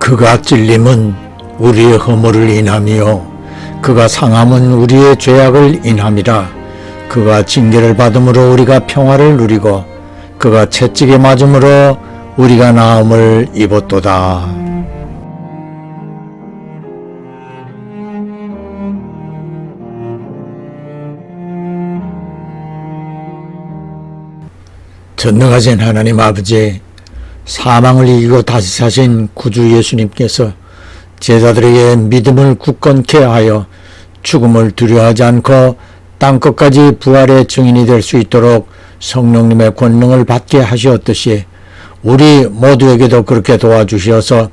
그가 찔림은 우리의 허물을 인함이요 그가 상함은 우리의 죄악을 인함이라. 그가 징계를 받음으로 우리가 평화를 누리고 그가 채찍에 맞음으로 우리가 나음을 입었도다. 전능하신 하나님 아버지, 사망을 이기고 다시 사신 구주 예수님께서 제자들에게 믿음을 굳건케 하여 죽음을 두려워하지 않고 땅끝까지 부활의 증인이 될 수 있도록 성령님의 권능을 받게 하셨듯이 우리 모두에게도 그렇게 도와주시어서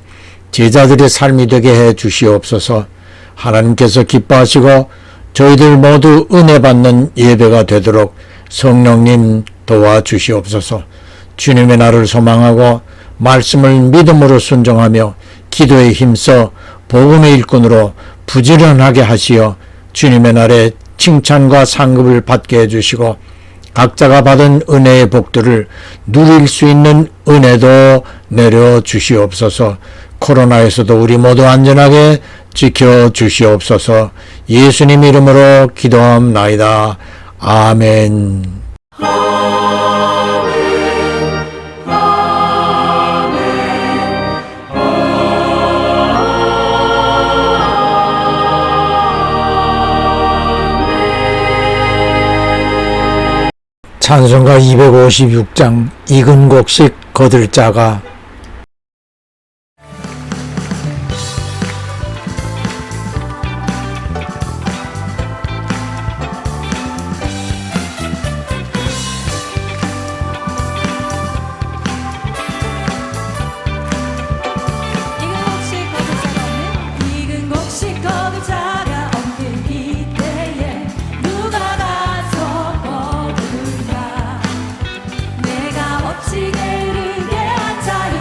제자들의 삶이 되게 해 주시옵소서. 하나님께서 기뻐하시고 저희들 모두 은혜 받는 예배가 되도록 성령님 도와주시옵소서. 주님의 날을 소망하고 말씀을 믿음으로 순종하며 기도에 힘써 복음의 일꾼으로 부지런하게 하시어 주님의 날에 칭찬과 상급을 받게 해주시고 각자가 받은 은혜의 복들을 누릴 수 있는 은혜도 내려주시옵소서. 코로나에서도 우리 모두 안전하게 지켜주시옵소서. 예수님 이름으로 기도함나이다. 아멘. 찬송가 256장 이근곡식 거들자가. 내가 멋지게 이르게 하자요.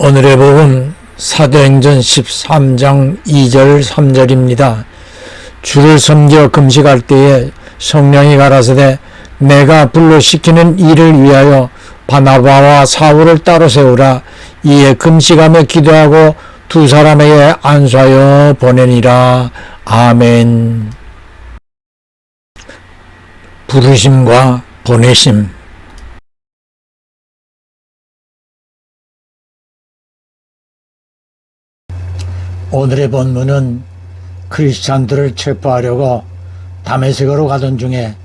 오늘의 복음 사도행전 13장 2절 3절입니다. 주를 섬겨 금식할 때에 성령이 가라사대 내가 불러 시키는 일을 위하여 바나바와 사울을 따로 세우라. 이에 금식하며 기도하고 두 사람에게 안수하여 보내니라. 아멘. 부르심과 보내심. 오늘의 본문은 크리스찬들을 체포하려고 다메섹으로 가던 중에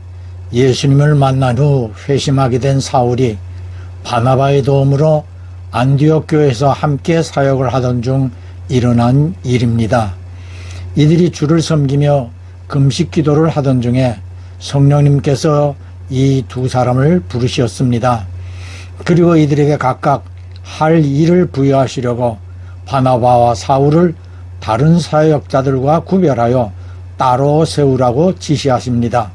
예수님을 만난 후 회심하게 된 사울이 바나바의 도움으로 안디옥 교회에서 함께 사역을 하던 중 일어난 일입니다. 이들이 주를 섬기며 금식 기도를 하던 중에 성령님께서 이 두 사람을 부르셨습니다. 그리고 이들에게 각각 할 일을 부여하시려고 바나바와 사울을 다른 사역자들과 구별하여 따로 세우라고 지시하십니다.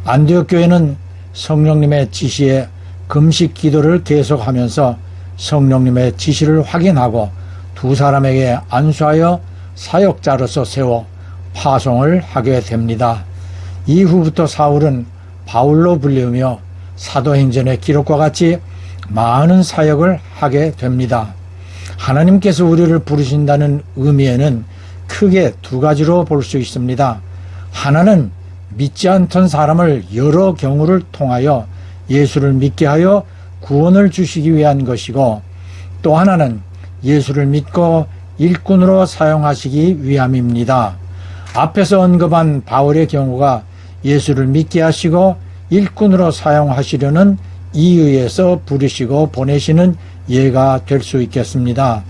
안디옥 교회는 성령님의 지시에 금식 기도를 계속하면서 성령님의 지시를 확인하고 두 사람에게 안수하여 사역자로서 세워 파송을 하게 됩니다. 이후부터 사울은 바울로 불리우며 사도행전의 기록과 같이 많은 사역을 하게 됩니다. 하나님께서 우리를 부르신다는 의미에는 크게 두 가지로 볼 수 있습니다. 하나는 믿지 않던 사람을 여러 경우를 통하여 예수를 믿게 하여 구원을 주시기 위한 것이고, 또 하나는 예수를 믿고 일꾼으로 사용하시기 위함입니다. 앞에서 언급한 바울의 경우가 예수를 믿게 하시고 일꾼으로 사용하시려는 이유에서 부르시고 보내시는 예가 될 수 있겠습니다.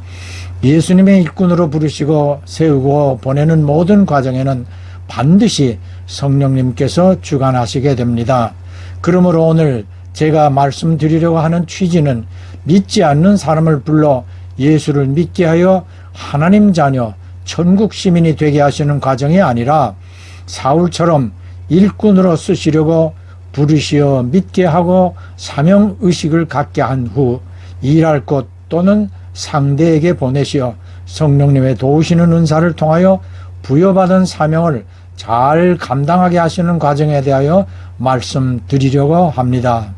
예수님의 일꾼으로 부르시고 세우고 보내는 모든 과정에는 반드시 성령님께서 주관하시게 됩니다. 그러므로 오늘 제가 말씀드리려고 하는 취지는 믿지 않는 사람을 불러 예수를 믿게 하여 하나님 자녀, 천국 시민이 되게 하시는 과정이 아니라 사울처럼 일꾼으로 쓰시려고 부르시어 믿게 하고 사명의식을 갖게 한 후 일할 곳 또는 상대에게 보내시어 성령님의 도우시는 은사를 통하여 부여받은 사명을 잘 감당하게 하시는 과정에 대하여 말씀드리려고 합니다.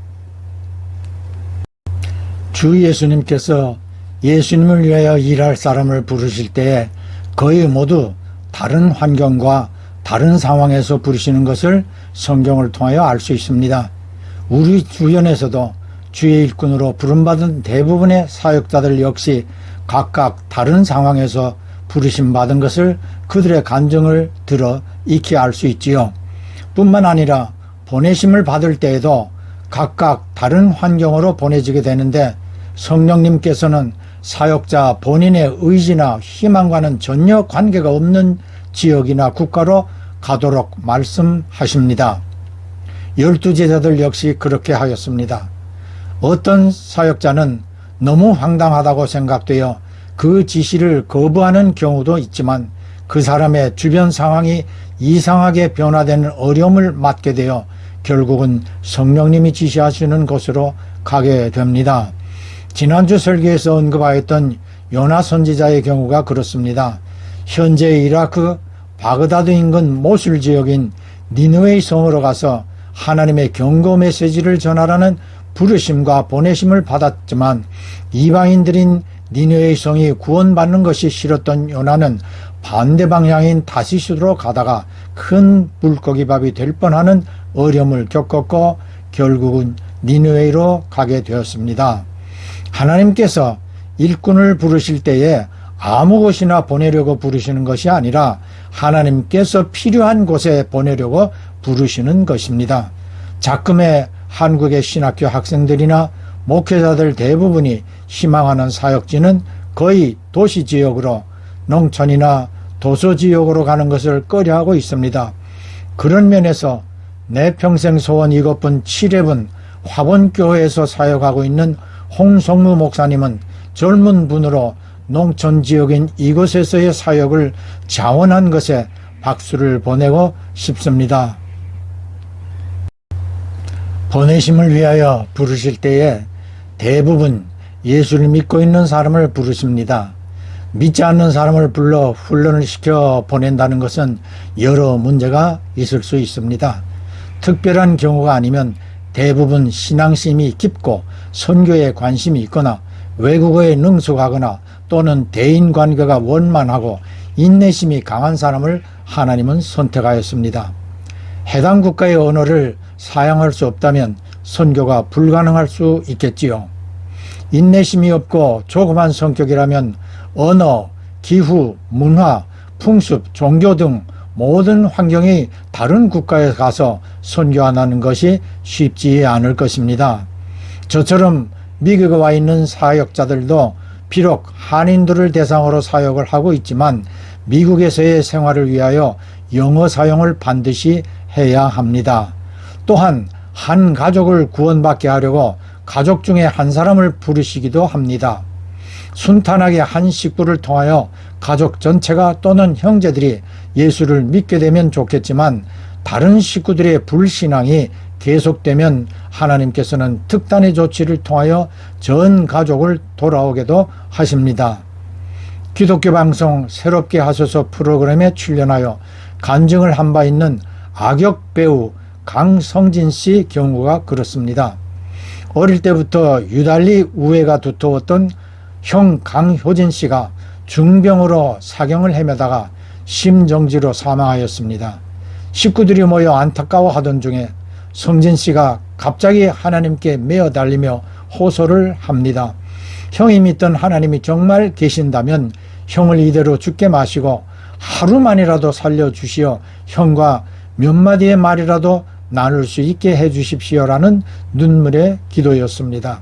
주 예수님께서 예수님을 위하여 일할 사람을 부르실 때에 거의 모두 다른 환경과 다른 상황에서 부르시는 것을 성경을 통하여 알 수 있습니다. 우리 주변에서도 주의 일꾼으로 부름받은 대부분의 사역자들 역시 각각 다른 상황에서 부르심 받은 것을 그들의 간증을 들어 익히 알 수 있지요. 뿐만 아니라 보내심을 받을 때에도 각각 다른 환경으로 보내지게 되는데 성령님께서는 사역자 본인의 의지나 희망과는 전혀 관계가 없는 지역이나 국가로 가도록 말씀하십니다. 12제자들 역시 그렇게 하였습니다. 어떤 사역자는 너무 황당하다고 생각되어 그 지시를 거부하는 경우도 있지만 그 사람의 주변 상황이 이상하게 변화되는 어려움을 맞게 되어 결국은 성령님이 지시하시는 곳으로 가게 됩니다. 지난주 설교에서 언급하였던 요나 선지자의 경우가 그렇습니다. 현재 이라크 바그다드 인근 모술 지역인 니느웨이 성으로 가서 하나님의 경고 메시지를 전하라는 부르심과 보내심을 받았지만 이방인들인 니느웨이 성이 구원받는 것이 싫었던 요나는 반대 방향인 다시스로 가다가 큰 물고기밥이 될 뻔하는 어려움을 겪었고 결국은 니느웨이로 가게 되었습니다. 하나님께서 일꾼을 부르실 때에 아무 곳이나 보내려고 부르시는 것이 아니라 하나님께서 필요한 곳에 보내려고 부르시는 것입니다. 작금의 한국의 신학교 학생들이나 목회자들 대부분이 희망하는 사역지는 거의 도시지역으로 농촌이나 도서지역으로 가는 것을 꺼려하고 있습니다. 그런 면에서 내 평생 소원 이것뿐 7회분 화본교회에서 사역하고 있는 홍성무 목사님은 젊은 분으로 농촌 지역인 이곳에서의 사역을 자원한 것에 박수를 보내고 싶습니다. 보내심을 위하여 부르실 때에 대부분 예수를 믿고 있는 사람을 부르십니다. 믿지 않는 사람을 불러 훈련을 시켜 보낸다는 것은 여러 문제가 있을 수 있습니다. 특별한 경우가 아니면 대부분 신앙심이 깊고 선교에 관심이 있거나 외국어에 능숙하거나 또는 대인관계가 원만하고 인내심이 강한 사람을 하나님은 선택하였습니다. 해당 국가의 언어를 사용할 수 없다면 선교가 불가능할 수 있겠지요. 인내심이 없고 조그만 성격이라면 언어, 기후, 문화, 풍습, 종교 등 모든 환경이 다른 국가에 가서 선교하는 것이 쉽지 않을 것입니다. 저처럼 미국에 와 있는 사역자들도 비록 한인들을 대상으로 사역을 하고 있지만 미국에서의 생활을 위하여 영어 사용을 반드시 해야 합니다. 또한 한 가족을 구원받게 하려고 가족 중에 한 사람을 부르시기도 합니다. 순탄하게 한 식구를 통하여 가족 전체가 또는 형제들이 예수를 믿게 되면 좋겠지만 다른 식구들의 불신앙이 계속되면 하나님께서는 특단의 조치를 통하여 전 가족을 돌아오게도 하십니다. 기독교 방송 새롭게 하소서 프로그램에 출연하여 간증을 한 바 있는 악역 배우 강성진 씨 경우가 그렇습니다. 어릴 때부터 유달리 우애가 두터웠던 형 강효진 씨가 중병으로 사경을 헤매다가 심정지로 사망하였습니다. 식구들이 모여 안타까워하던 중에 성진 씨가 갑자기 하나님께 메어 달리며 호소를 합니다. 형이 믿던 하나님이 정말 계신다면 형을 이대로 죽게 마시고 하루만이라도 살려주시어 형과 몇 마디의 말이라도 나눌 수 있게 해주십시오라는 눈물의 기도였습니다.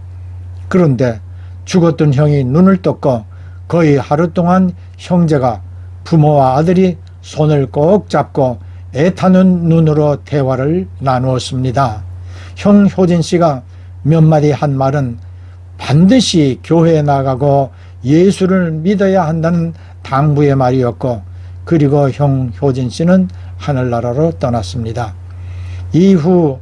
그런데 죽었던 형이 눈을 떴고 거의 하루 동안 형제가 부모와 아들이 손을 꼭 잡고 애타는 눈으로 대화를 나누었습니다. 형 효진 씨가 몇 마디 한 말은 반드시 교회에 나가고 예수를 믿어야 한다는 당부의 말이었고, 그리고 형 효진 씨는 하늘나라로 떠났습니다. 이후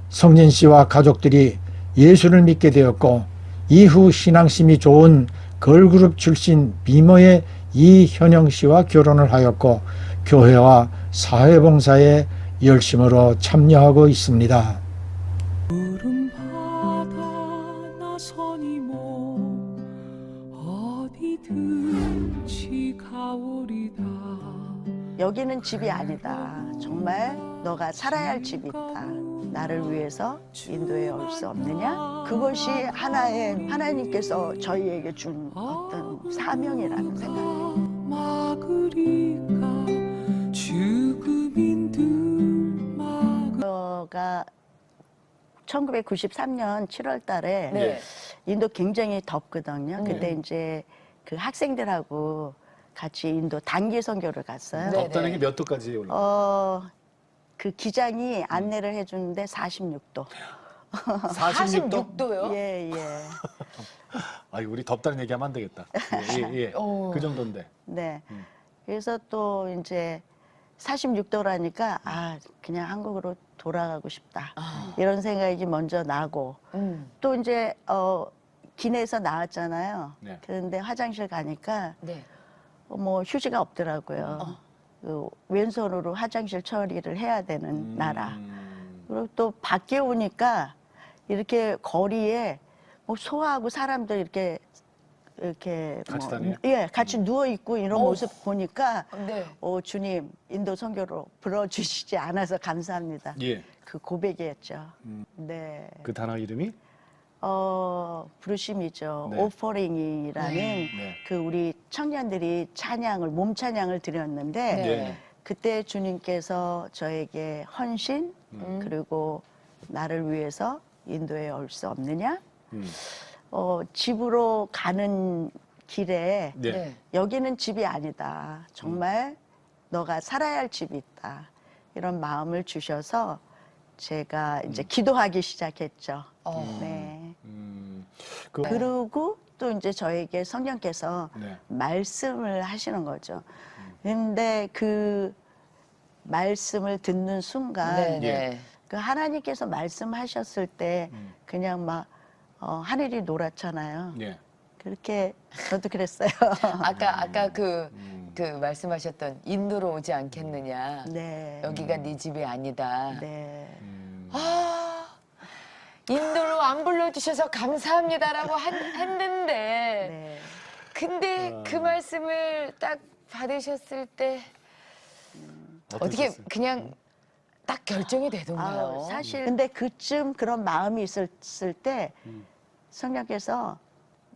성진 씨와 가족들이 예수를 믿게 되었고, 이후 신앙심이 좋은 걸그룹 출신 미모의 이현영 씨와 결혼을 하였고 교회와 사회봉사에 열심으로 참여하고 있습니다. 푸른 바다 나서니 뭐 어디든지 가오리다. 여기는 집이 아니다. 정말 너가 살아야 할 집이 있다. 나를 위해서 인도에 올 수 없느냐? 그것이 하나의 하나님께서 저희에게 준 어떤 사명이라는 생각이에요. 막으리까 죽음인 저가 1993년 7월 달에 네. 인도 굉장히 덥거든요. 그때 네. 이제 그 학생들하고 같이 인도 단기 선교를 갔어요. 네. 덥다는 게 몇 도까지 올라가요? 그 기장이 안내를 해주는데 46도. 46도? 46도요? 예, 예. 아이, 우리 덥다는 얘기하면 안 되겠다. 예, 예. 그 정도인데. 네. 그래서 또 이제 46도라니까 그냥 한국으로 돌아가고 싶다. 이런 생각이 먼저 나고 또 이제 기내에서 나왔잖아요. 네. 그런데 화장실 가니까 네. 뭐 휴지가 없더라고요. 그 왼손으로 화장실 처리를 해야 되는 나라. 그리고 또 밖에 오니까 이렇게 거리에 뭐 소하고 사람들 이렇게 같이 뭐, 다녀요? 예, 같이 누워 있고 이런 모습 보니까 네. 주님 인도 선교로 불러주시지 않아서 감사합니다. 예. 그 고백이었죠. 네. 그 단어 이름이? 부르심이죠. 네. 오퍼링이라는 네. 그 우리 청년들이 찬양을 몸 찬양을 드렸는데 네. 그때 주님께서 저에게 헌신 그리고 나를 위해서 인도에 올 수 없느냐? 집으로 가는 길에 네. 네. 여기는 집이 아니다. 정말 너가 살아야 할 집이 있다. 이런 마음을 주셔서 제가 이제 기도하기 시작했죠. 네. 그리고 또 이제 저에게 성령께서 네. 말씀을 하시는 거죠. 근데 그 말씀을 듣는 순간 네. 네. 예. 그 하나님께서 말씀하셨을 때 그냥 막 하늘이 노랗잖아요. 예. 그렇게 저도 그랬어요. 아까 그 말씀하셨던 인도로 오지 않겠느냐. 네. 여기가 네 집이 아니다. 네. 아, 인도로 안 불러주셔서 감사합니다라고 했는데, 네. 근데 그 말씀을 딱 받으셨을 때 어떻게 어떠셨어요? 그냥 딱 결정이 되던가요? 사실 근데 그쯤 그런 마음이 있었을 때 성령께서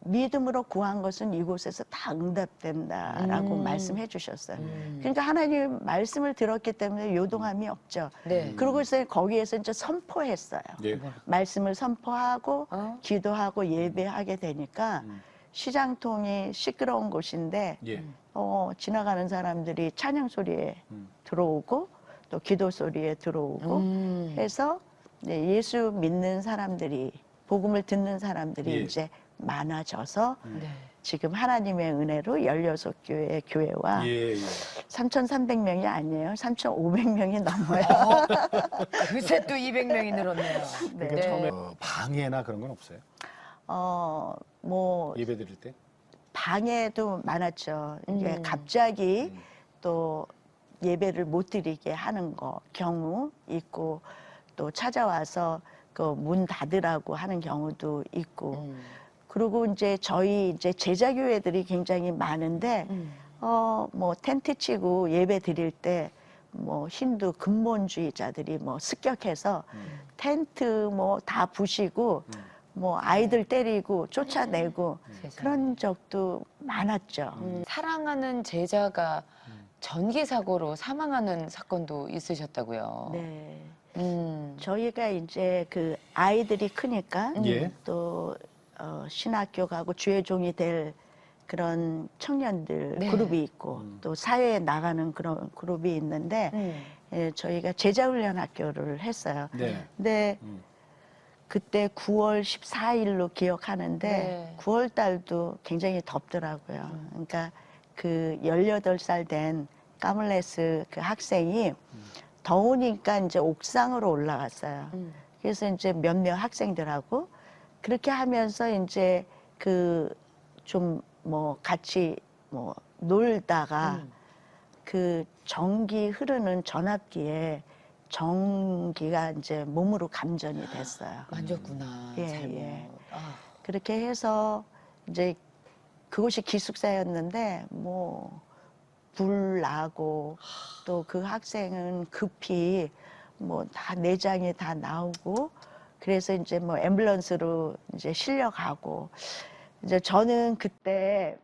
믿음으로 구한 것은 이곳에서 다 응답된다라고 말씀해 주셨어요. 그러니까 하나님 말씀을 들었기 때문에 요동함이 없죠. 네. 그러고서 거기에서 이제 선포했어요. 예. 말씀을 선포하고 어? 기도하고 예배하게 되니까 시장통이 시끄러운 곳인데 예. 지나가는 사람들이 찬양 소리에 들어오고 또 기도 소리에 들어오고 해서 이제 예수 믿는 사람들이 복음을 듣는 사람들이 예. 이제 많아져서 네. 지금 하나님의 은혜로 16교회 교회와 예. 예. 3,300명이 아니에요. 3,500명이 넘어요. 그새 또 200명이 늘었네요. 네. 그러니까 처음에 방해나 그런 건 없어요? 뭐 예배 드릴 때? 방해도 많았죠. 이게 갑자기 또 예배를 못 드리게 하는 경우 있고 또 찾아와서 그 문 닫으라고 하는 경우도 있고 그리고 이제 저희 이제 제자교회들이 굉장히 많은데 뭐 텐트 치고 예배 드릴 때 뭐 힌두 근본주의자들이 뭐 습격해서 텐트 뭐 다 부시고 뭐 아이들 때리고 쫓아내고 그런 적도 많았죠. 사랑하는 제자가 전기 사고로 사망하는 사건도 있으셨다고요. 네. 저희가 이제 그 아이들이 크니까 예. 또 신학교 가고 주의 종이 될 그런 청년들 네. 그룹이 있고 또 사회에 나가는 그런 그룹이 있는데 예, 저희가 제자훈련 학교를 했어요. 네. 근데 그때 9월 14일로 기억하는데 네. 9월 달도 굉장히 덥더라고요. 그러니까 그 18살 된 까물레스 그 학생이 더우니까 이제 옥상으로 올라갔어요. 그래서 이제 몇몇 학생들하고 그렇게 하면서 이제 그 좀 뭐 같이 뭐 놀다가 그 전기 흐르는 전압기에 전기가 이제 몸으로 감전이 됐어요. 만졌구나. 예, 잘못. 예. 아, 그렇게 해서 이제 그곳이 기숙사였는데 뭐 불 나고 또 그 학생은 급히 뭐 다 내장이 다 나오고 그래서 이제 뭐 앰뷸런스로 이제 실려가고 이제 저는 그때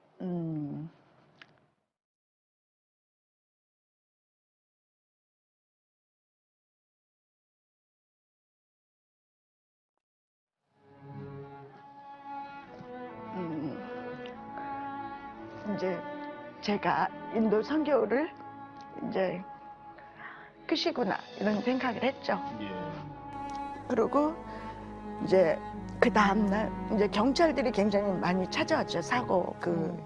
이제 제가 인도 선교를 이제 끝이구나 이런 생각을 했죠. 예. 그리고 이제 그 다음날 이제 경찰들이 굉장히 많이 찾아왔죠. 사고 그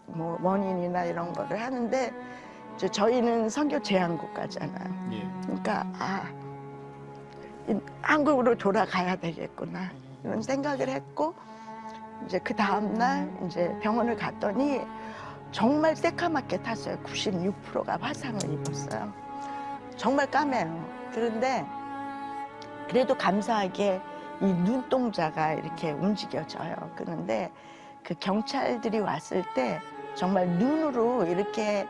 뭐 원인이나 이런 거를 하는데 이제 저희는 선교 제한국가잖아요. 예. 그러니까 한국으로 돌아가야 되겠구나 이런 생각을 했고 이제 그 다음날 이제 병원을 갔더니 정말 새까맣게 탔어요. 96%가 화상을 입었어요. 정말 까매요. 그런데 그래도 감사하게 이 눈동자가 이렇게 움직여져요. 그런데 그 경찰들이 왔을 때 정말 눈으로 이렇게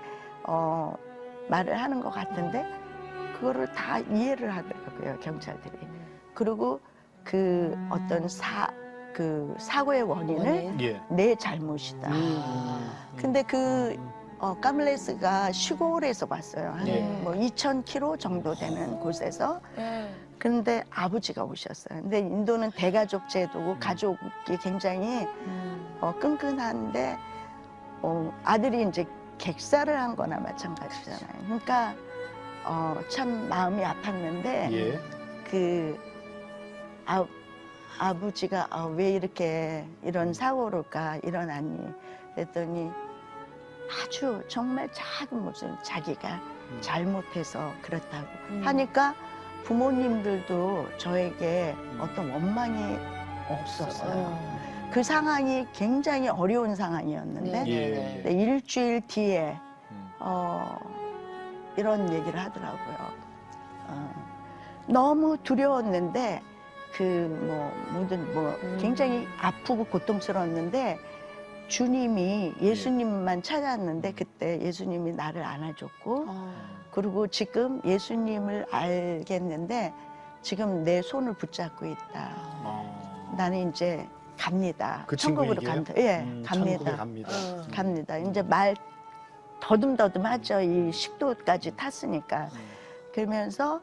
말을 하는 것 같은데 그거를 다 이해를 하더라고요, 경찰들이. 그리고 그 어떤 사고의 원인을 예. 내 잘못이다. 근데 그 까물레스가 시골에서 왔어요. 한 예. 뭐 2,000km 정도 되는 곳에서. 네. 그런데 아버지가 오셨어요. 근데 인도는 대가족 제도고 가족이 굉장히 끈끈한데 아들이 이제 객사를 한 거나 마찬가지잖아요. 그러니까 참 마음이 아팠는데 예. 그 아버지가 왜 이렇게 이런 사고가 일어났니? 그랬더니 아주 정말 작은 무슨 자기가 잘못해서 그렇다고 하니까 부모님들도 저에게 어떤 원망이 없었어요. 그 상황이 굉장히 어려운 상황이었는데 예. 네, 일주일 뒤에 음. 이런 얘기를 하더라고요. 너무 두려웠는데 굉장히 아프고 고통스러웠는데 주님이 예수님만 찾았는데 그때 예수님이 나를 안아줬고 그리고 지금 예수님을 알겠는데 지금 내 손을 붙잡고 있다. 나는 이제 갑니다. 그 천국으로 친구에게요? 간다. 예, 천국에 갑니다. 갑니다. 갑니다. 이제 말 더듬더듬하죠. 이 식도까지 탔으니까. 그러면서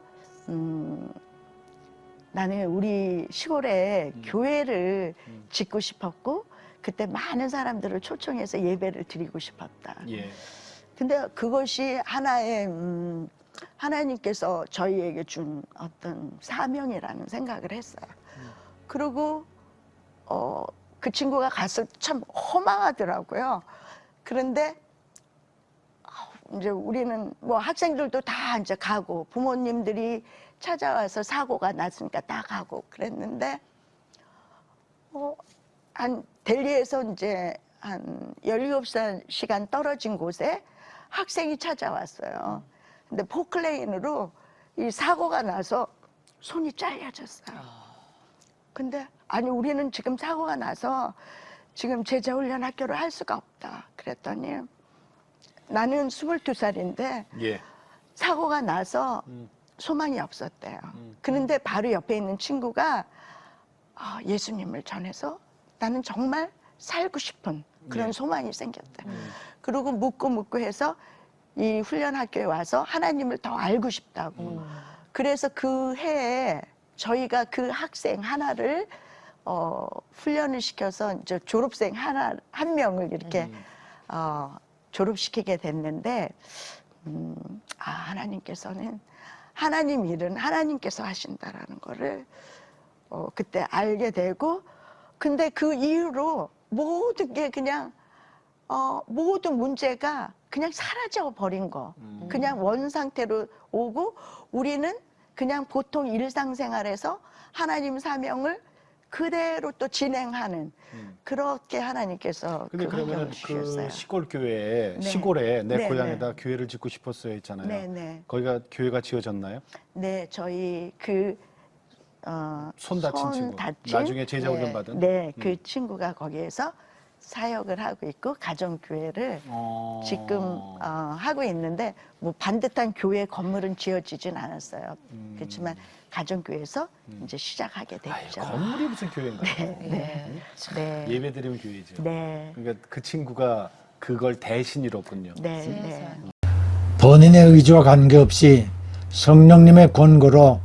나는 우리 시골에 교회를 짓고 싶었고 그때 많은 사람들을 초청해서 예배를 드리고 싶었다. 예. 근데 그것이 하나의 하나님께서 저희에게 준 어떤 사명이라는 생각을 했어요. 그리고 그 친구가 갔을 때 참 허망하더라고요. 그런데 이제 우리는 뭐 학생들도 다 이제 가고 부모님들이 찾아와서 사고가 났으니까 다 가고 그랬는데 한 델리에서 이제 한 17시간 떨어진 곳에 학생이 찾아왔어요. 근데 포클레인으로 이 사고가 나서 손이 잘려졌어요. 근데 아니 우리는 지금 사고가 나서 지금 제자훈련 학교를 할 수가 없다. 그랬더니 나는 22살인데 예. 사고가 나서 소망이 없었대요. 그런데 바로 옆에 있는 친구가 예수님을 전해서 나는 정말 살고 싶은 그런 예. 소망이 생겼대. 그리고 묻고 해서 이 훈련학교에 와서 하나님을 더 알고 싶다고. 그래서 그 해에 저희가 그 학생 하나를 훈련을 시켜서 이제 졸업생 한 명을 이렇게 졸업시키게 됐는데 하나님께서는 하나님 일은 하나님께서 하신다라는 거를 그때 알게 되고 근데 그 이후로 모든 게 그냥 모든 문제가 그냥 사라져 버린 거 그냥 원 상태로 오고 우리는 그냥 보통 일상생활에서 하나님 사명을 그대로 또 진행하는 그렇게 하나님께서 근데 그 그러면 환경을 주셨어요. 그 시골 교회에 네. 시골에 내 네, 고향에다 교회를 짓고 싶었어요 했잖아요. 네. 거기가 교회가 지어졌나요? 네, 저희 손 다친 친구. 나중에 제자 훈련 받은? 네, 그 친구가 거기에서 사역을 하고 있고 가정교회를 지금 하고 있는데 뭐 반듯한 교회 건물은 지어지진 않았어요. 그렇지만 가정교회에서 이제 시작하게 됐죠. 건물이 무슨 교회인가요? 네. 예배 드리는 교회죠. 네. 그러니까 그 친구가 그걸 대신 이뤘군요. 네. 본인의 의지와 관계없이 성령님의 권고로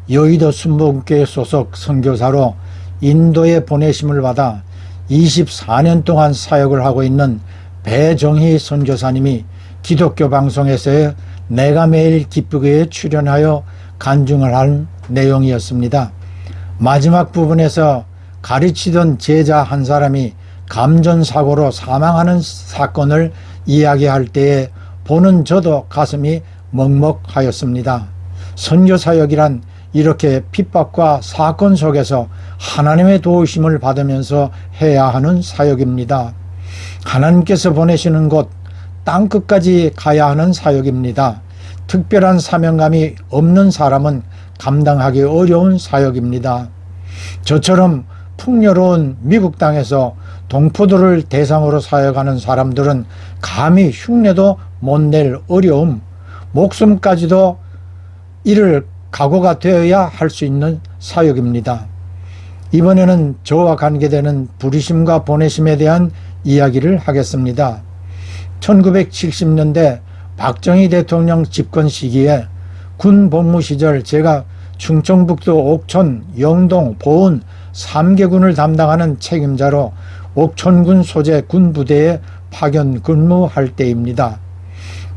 여의도 순복음교회 소속 선교사로 인도에 보내심을 받아 24년 동안 사역을 하고 있는 배정희 선교사님이 기독교 방송에서의 내가 매일 기쁘게 출연하여 간증을 한 내용이었습니다. 마지막 부분에서 가르치던 제자 한 사람이 감전사고로 사망하는 사건을 이야기할 때에 보는 저도 가슴이 먹먹하였습니다. 선교사역이란 이렇게 핍박과 사건 속에서 하나님의 도우심을 받으면서 해야 하는 사역입니다. 하나님께서 보내시는 곳 땅끝까지 가야 하는 사역입니다. 특별한 사명감이 없는 사람은 감당하기 어려운 사역입니다. 저처럼 풍요로운 미국 땅에서 동포들을 대상으로 사역하는 사람들은 감히 흉내도 못 낼 어려움, 목숨까지도 잃을 각오가 되어야 할 수 있는 사역입니다. 이번에는 저와 관계되는 부르심과 보내심에 대한 이야기를 하겠습니다. 1970년대 박정희 대통령 집권 시기에 군 복무 시절 제가 충청북도 옥천, 영동, 보은 3개군을 담당하는 책임자로 옥천군 소재 군부대에 파견 근무할 때입니다.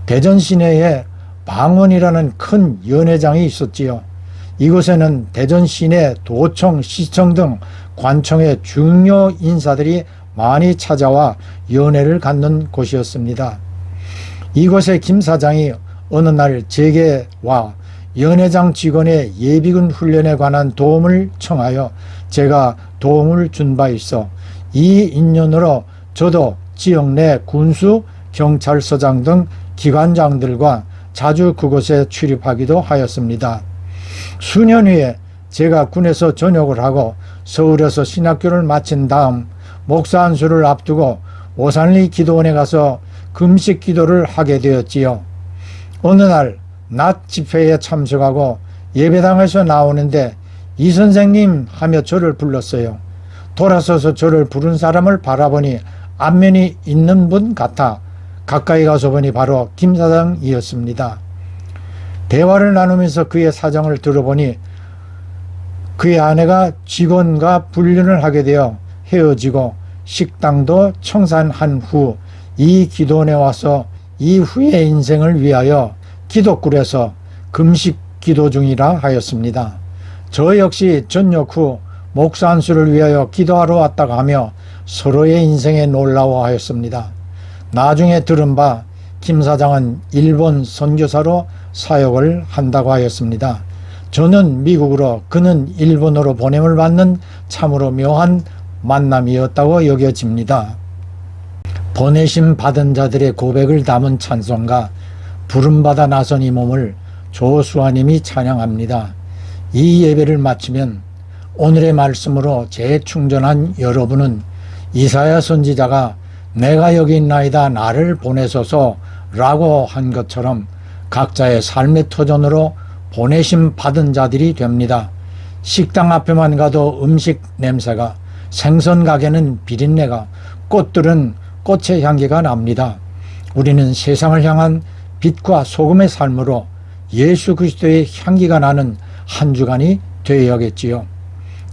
대전 시내에 방원이라는 큰 연회장이 있었지요. 이곳에는 대전 시내 도청, 시청 등 관청의 중요 인사들이 많이 찾아와 연회를 갖는 곳이었습니다. 이곳의 김 사장이 어느 날 제게와 연회장 직원의 예비군 훈련에 관한 도움을 청하여 제가 도움을 준 바 있어 이 인연으로 저도 지역 내 군수, 경찰서장 등 기관장들과 자주 그곳에 출입하기도 하였습니다. 수년 후에 제가 군에서 전역을 하고 서울에서 신학교를 마친 다음 목사 안수를 앞두고 오산리 기도원에 가서 금식 기도를 하게 되었지요. 어느 날 낮 집회에 참석하고 예배당에서 나오는데 이 선생님 하며 저를 불렀어요. 돌아서서 저를 부른 사람을 바라보니 안면이 있는 분 같아 가까이 가서 보니 바로 김 사장이었습니다. 대화를 나누면서 그의 사정을 들어보니 그의 아내가 직원과 불륜을 하게 되어 헤어지고 식당도 청산한 후 이 기도원에 와서 이후의 인생을 위하여 기도굴에서 금식 기도 중이라 하였습니다. 저 역시 전역 후 목사 안수를 위하여 기도하러 왔다가 하며 서로의 인생에 놀라워하였습니다. 나중에 들은 바 김 사장은 일본 선교사로 사역을 한다고 하였습니다. 저는 미국으로 그는 일본으로 보냄을 받는 참으로 묘한 만남이었다고 여겨집니다. 보내심 받은 자들의 고백을 담은 찬송가 부름받아 나선 이 몸을 조수아님이 찬양합니다. 이 예배를 마치면 오늘의 말씀으로 재충전한 여러분은 이사야 선지자가 내가 여기 있나이다 나를 보내소서 라고 한 것처럼 각자의 삶의 터전으로 보내심 받은 자들이 됩니다. 식당 앞에만 가도 음식 냄새가, 생선 가게는 비린내가, 꽃들은 꽃의 향기가 납니다. 우리는 세상을 향한 빛과 소금의 삶으로 예수 그리스도의 향기가 나는 한 주간이 되어야겠지요.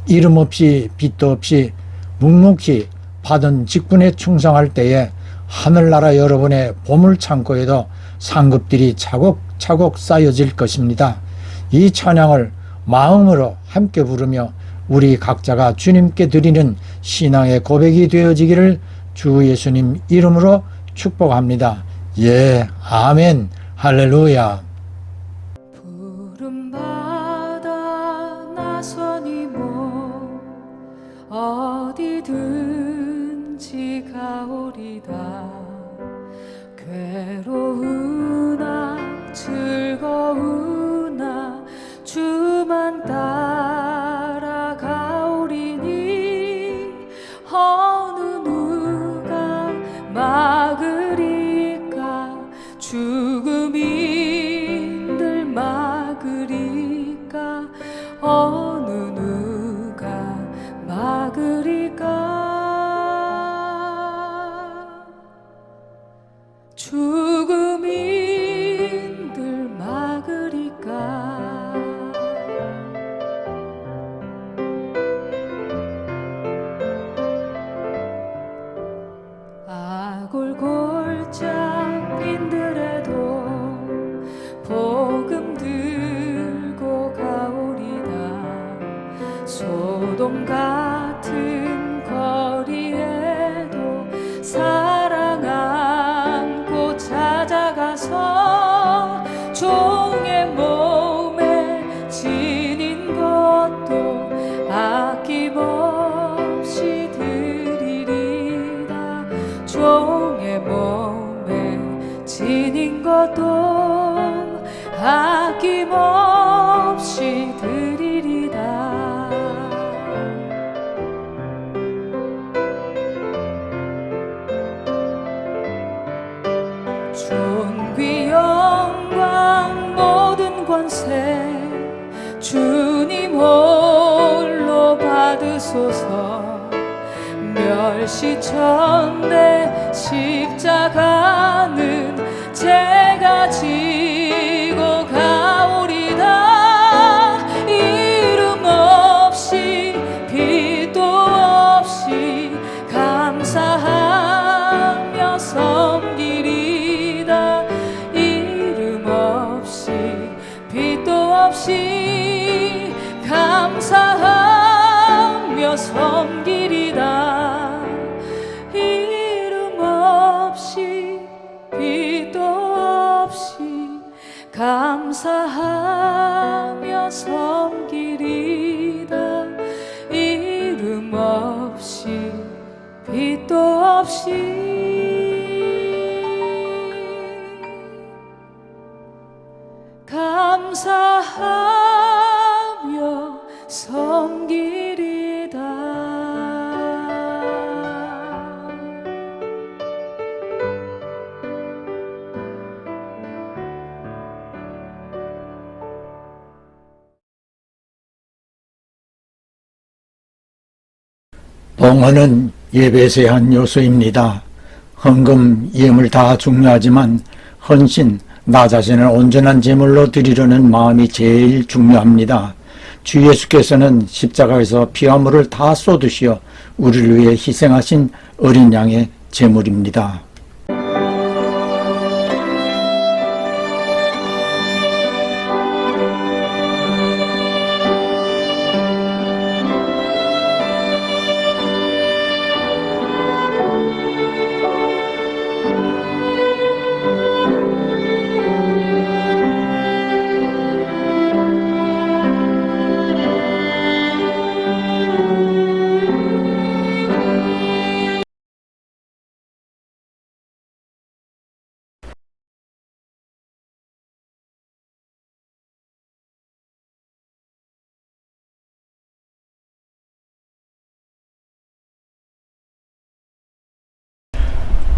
이름 없이 빛도 없이 묵묵히 받은 직분에 충성할 때에 하늘나라 여러분의 보물창고에도 상급들이 차곡차곡 쌓여질 것입니다. 이 찬양을 마음으로 함께 부르며 우리 각자가 주님께 드리는 신앙의 고백이 되어지기를 주 예수님 이름으로 축복합니다. 예, 아멘, 할렐루야. 부름받아 나선 이 몸 어디든지 가오리다. 괴로우나 즐거우나 주만 따라가오리니 어느 누가 막으리까. 죽음인들 막으리까. 어느 누가 막으리까. 죽음인들 막으리까. 아골골짝인들에도 복음 들고 가오리다. 소돔 같은 거리에도 사랑 안고 찾아가서 종의 몸에 지닌 것도 아낌없이 드리리다. 종의 몸에 지닌 것도 아낌없이 드리리다. 존귀 영광 모든 권세 주님 홀로 받으소서. 멸시천대 십자가는 제가 지고 가오리다. 이름 없이 빛도 없이 감사하며 섬기리다. 이름 없이 빛도 없이 감사하며 섬기리다. 이름 없이 빛도 없이 감사하며 감사하며 섬기리다. 봉헌은 예배에서의 한 요소입니다. 헌금, 예물 다 중요하지만 헌신, 나 자신을 온전한 제물로 드리려는 마음이 제일 중요합니다. 주 예수께서는 십자가에서 피와 물을 다 쏟으시어 우리를 위해 희생하신 어린 양의 제물입니다.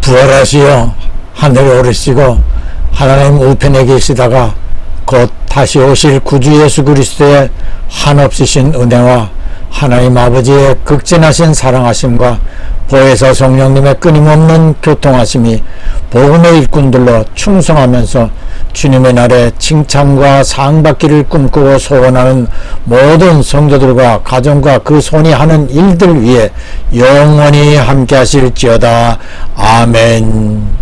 부활하시어 하늘에 오르시고 하나님 우편에 계시다가 곧 다시 오실 구주 예수 그리스도의 한없으신 은혜와 하나님 아버지의 극진하신 사랑하심과 보혜사 성령님의 끊임없는 교통하심이 복음의 일꾼들로 충성하면서 주님의 날에 칭찬과 사랑받기를 꿈꾸고 소원하는 모든 성도들과 가정과 그 손이 하는 일들 위해 영원히 함께 하실지어다. 아멘.